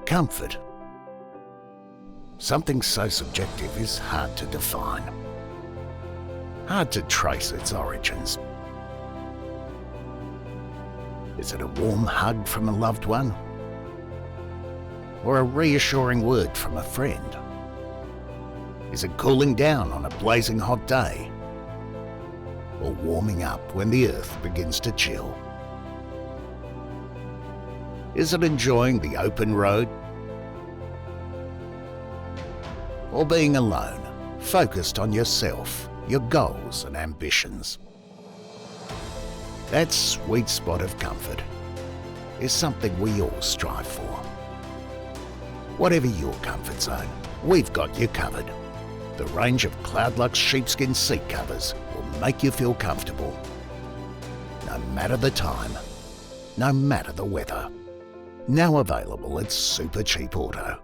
Comfort. Something so subjective is hard to define. Hard to trace its origins. Is it a warm hug from a loved one? Or a reassuring word from a friend? Is it cooling down on a blazing hot day? Or warming up when the earth begins to chill? Is it enjoying the open road? Or being alone, focused on yourself, your goals and ambitions? That sweet spot of comfort is something we all strive for. Whatever your comfort zone, we've got you covered. The range of CloudLux Sheepskin seat covers will make you feel comfortable, no matter the time, no matter the weather. Now available at Supercheap Auto.